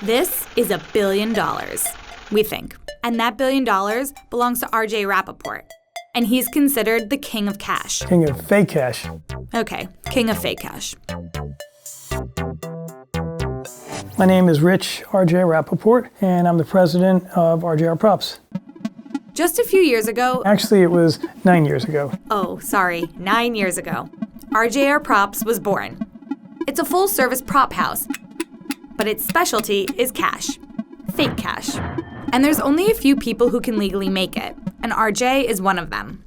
This is $1 billion, we think. And that $1 billion belongs to R.J. Rappaport. And he's considered the king of cash. King of fake cash. Okay, king of fake cash. My name is Rich R.J. Rappaport, and I'm the president of RJR Props. Just a few years ago... Actually, it was 9 years ago. Oh, sorry, 9 years ago. RJR Props was born. It's a full-service prop house, but its specialty is cash. Fake cash. And there's only a few people who can legally make it, and RJ is one of them.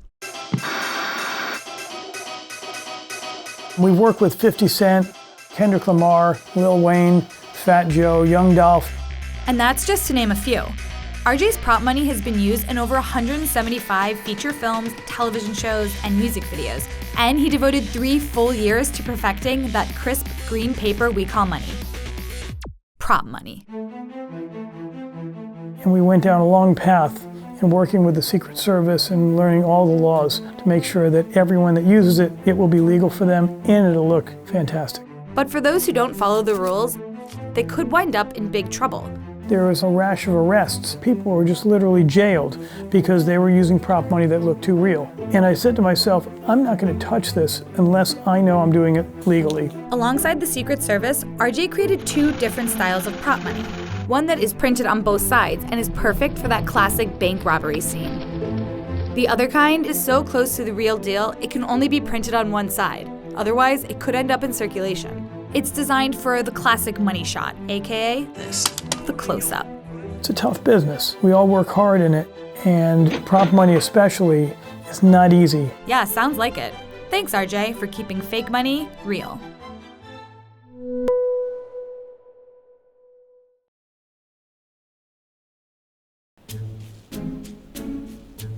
We've worked with 50 Cent, Kendrick Lamar, Lil Wayne, Fat Joe, Young Dolph. And that's just to name a few. RJ's prop money has been used in over 175 feature films, television shows, and music videos. And he devoted 3 full years to perfecting that crisp green paper we call money. Prop money. And we went down a long path in working with the Secret Service and learning all the laws to make sure that everyone that uses it, it will be legal for them and it'll look fantastic. But for those who don't follow the rules, they could wind up in big trouble. There was a rash of arrests. People were just literally jailed because they were using prop money that looked too real. And I said to myself, I'm not going to touch this unless I know I'm doing it legally. Alongside the Secret Service, RJ created 2 different styles of prop money. One that is printed on both sides and is perfect for that classic bank robbery scene. The other kind is so close to the real deal, it can only be printed on one side. Otherwise, it could end up in circulation. It's designed for the classic money shot, aka the close-up. It's a tough business. We all work hard in it, and prop money especially is not easy. Yeah, sounds like it. Thanks, RJ, for keeping fake money real.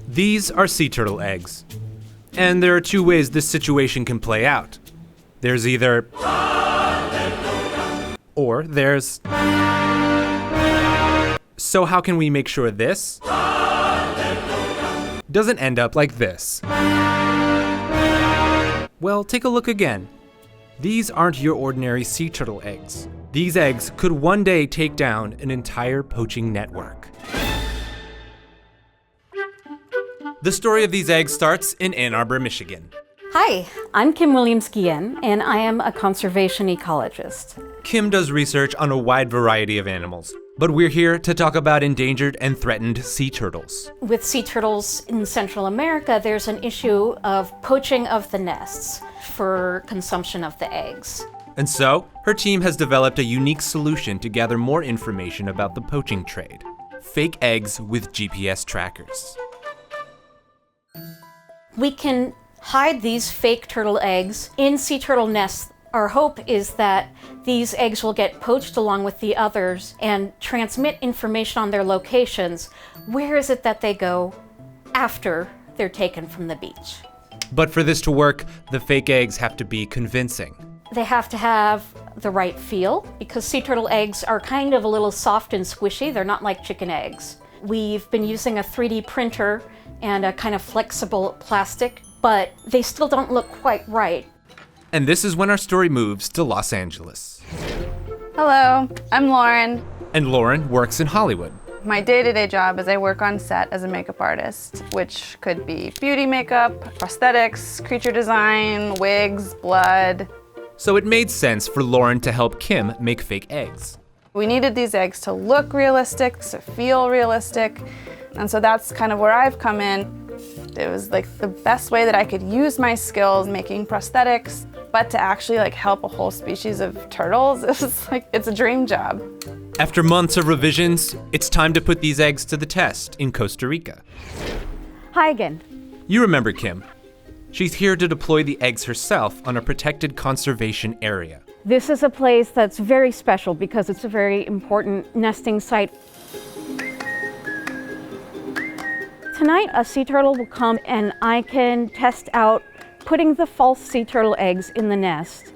These are sea turtle eggs. And there are 2 ways this situation can play out. There's either... or there's... So how can we make sure this doesn't end up like this? Well, take a look again. These aren't your ordinary sea turtle eggs. These eggs could one day take down an entire poaching network. The story of these eggs starts in Ann Arbor, Michigan. Hi, I'm Kim Williams-Guillen, and I am a conservation ecologist. Kim does research on a wide variety of animals, but we're here to talk about endangered and threatened sea turtles. With sea turtles in Central America, there's an issue of poaching of the nests for consumption of the eggs. And so, her team has developed a unique solution to gather more information about the poaching trade: fake eggs with GPS trackers. We can hide these fake turtle eggs in sea turtle nests. Our hope is that these eggs will get poached along with the others and transmit information on their locations. Where is it that they go after they're taken from the beach? But for this to work, the fake eggs have to be convincing. They have to have the right feel, because sea turtle eggs are kind of a little soft and squishy. They're not like chicken eggs. We've been using a 3D printer and a kind of flexible plastic, but they still don't look quite right. And this is when our story moves to Los Angeles. Hello, I'm Lauren. And Lauren works in Hollywood. My day-to-day job is I work on set as a makeup artist, which could be beauty makeup, prosthetics, creature design, wigs, blood. So it made sense for Lauren to help Kim make fake eggs. We needed these eggs to look realistic, to feel realistic, and so that's kind of where I've come in. It was like the best way that I could use my skills making prosthetics, but to actually help a whole species of turtles, it's a dream job. After months of revisions, it's time to put these eggs to the test in Costa Rica. Hi again. You remember Kim. She's here to deploy the eggs herself on a protected conservation area. This is a place that's very special because it's a very important nesting site. Tonight, a sea turtle will come and I can test out putting the false sea turtle eggs in the nest.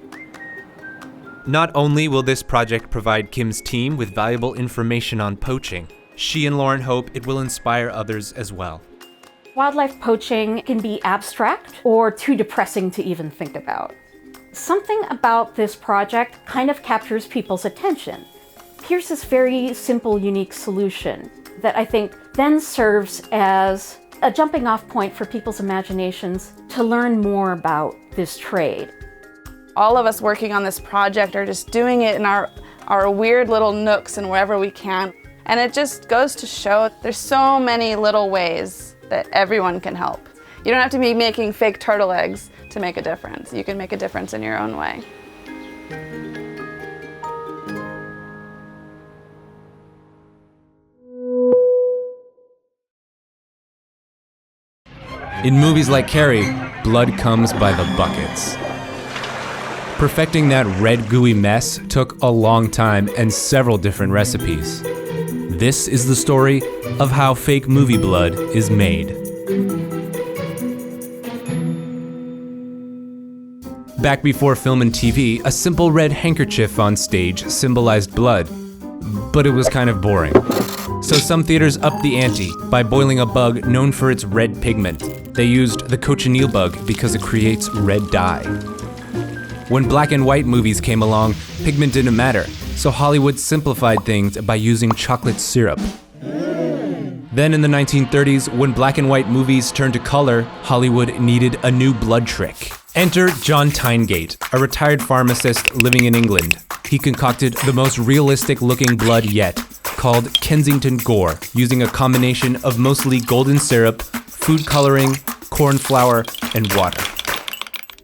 Not only will this project provide Kim's team with valuable information on poaching, she and Lauren hope it will inspire others as well. Wildlife poaching can be abstract or too depressing to even think about. Something about this project kind of captures people's attention. Here's this very simple, unique solution that I think then serves as a jumping off point for people's imaginations to learn more about this trade. All of us working on this project are just doing it in our weird little nooks and wherever we can. And it just goes to show there's so many little ways that everyone can help. You don't have to be making fake turtle eggs to make a difference. You can make a difference in your own way. In movies like Carrie, blood comes by the buckets. Perfecting that red gooey mess took a long time and several different recipes. This is the story of how fake movie blood is made. Back before film and TV, a simple red handkerchief on stage symbolized blood, but it was kind of boring. So some theaters upped the ante by boiling a bug known for its red pigment. They used the cochineal bug because it creates red dye. When black and white movies came along, pigment didn't matter, so Hollywood simplified things by using chocolate syrup. Then in the 1930s, when black and white movies turned to color, Hollywood needed a new blood trick. Enter John Tyngate, a retired pharmacist living in England. He concocted the most realistic-looking blood yet, called Kensington Gore, using a combination of mostly golden syrup, food coloring, corn flour, and water.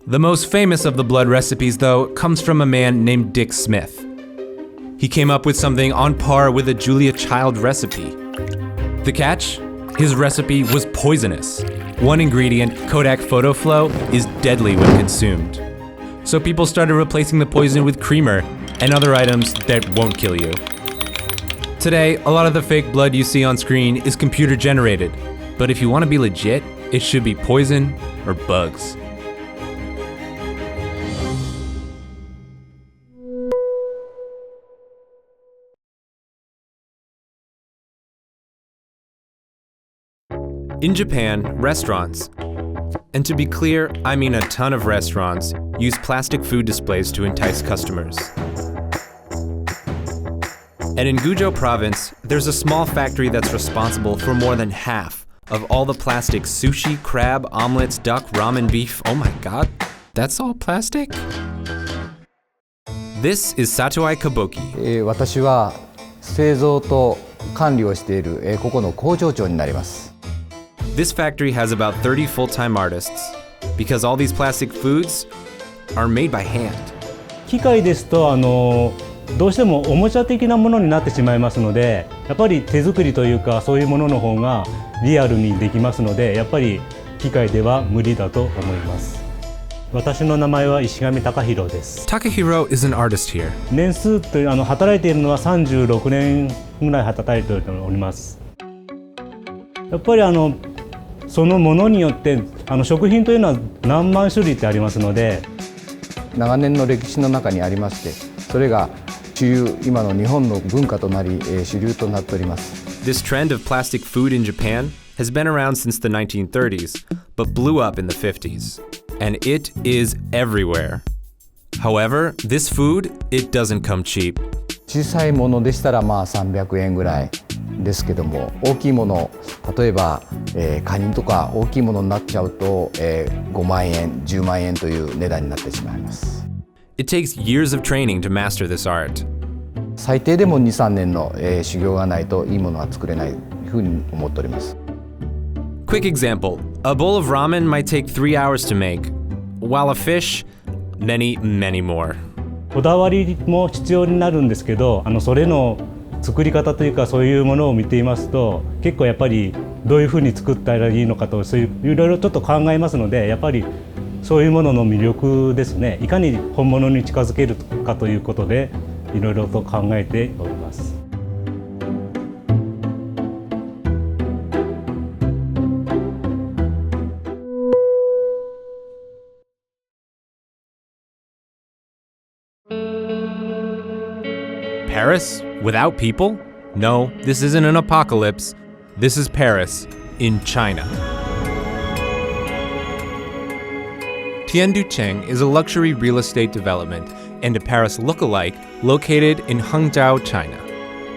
The most famous of the blood recipes, though, comes from a man named Dick Smith. He came up with something on par with a Julia Child recipe. The catch? His recipe was poisonous. One ingredient, Kodak Photo Flow, is deadly when consumed. So people started replacing the poison with creamer and other items that won't kill you. Today, a lot of the fake blood you see on screen is computer generated. But if you want to be legit, it should be poison or bugs. In Japan, restaurants, and to be clear, I mean a ton of restaurants, use plastic food displays to entice customers. And in Gujo province, there's a small factory that's responsible for more than half of all the plastic sushi, crab, omelets, duck, ramen, beef. Oh my god, that's all plastic? This is Satoi Kabuki. 私は製造と管理をしているここの工場長になります。 This factory has about 30 full-time artists because all these plastic foods are made by hand. 機械ですとどうしてもおもちゃ的なものになってしまいますので、やっぱり手作りというかそういうものの方がリアルにできますので、やっぱり機械では無理だと思います。私の名前は石上貴弘です。 Takahiro is an artist here. 年数という働いているのは36年ぐらい働いております。やっぱりそのものによって食品というのは何万種類ってありますので、長年の歴史の中にありまして、それが主流今の日本の文化となり主流となっております。 This trend of plastic food in Japan has been around since the 1930s, but blew up in the 50s. And it is everywhere. However, this food, it doesn't come cheap. 小さいものでしたら300円ぐらいですけども、大きいもの、例えば、カニとか大きいものになっちゃうと、5万円、10万円という値段になってしまいます。 It takes years of training to master this art. 最低でも2、3年の、修行がないといいものは作れないというふうに思っております。 Quick example, a bowl of ramen might take 3 hours to make, while a fish, many, many more. こだわりも必要になるんですけど、それの作り方というかそういうものを見ていますと、結構やっぱりどういうふうに作ったらいいのかと、そういういろいろちょっと考えますので、やっぱりそういうものの魅力ですね。いかに本物に近づけるかということで、いろいろと考えております。Paris? Without people? No, this isn't an apocalypse. This is Paris, in China. Tianducheng is a luxury real estate development and a Paris lookalike located in Hangzhou, China.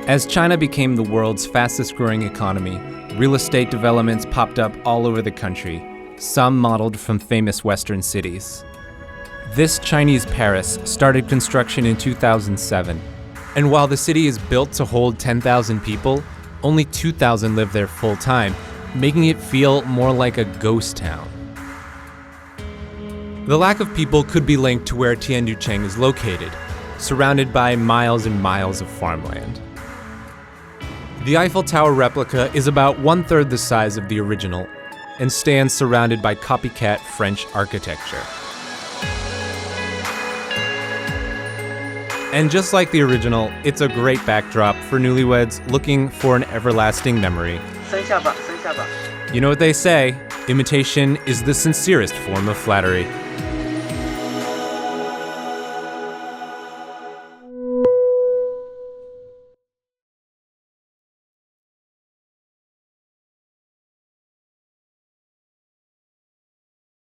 As China became the world's fastest growing economy, real estate developments popped up all over the country, some modeled from famous Western cities. This Chinese Paris started construction in 2007, and while the city is built to hold 10,000 people, only 2,000 live there full time, making it feel more like a ghost town. The lack of people could be linked to where Tianducheng is located, surrounded by miles and miles of farmland. The Eiffel Tower replica is about 1/3 the size of the original and stands surrounded by copycat French architecture. And just like the original, it's a great backdrop for newlyweds looking for an everlasting memory. You know what they say, imitation is the sincerest form of flattery.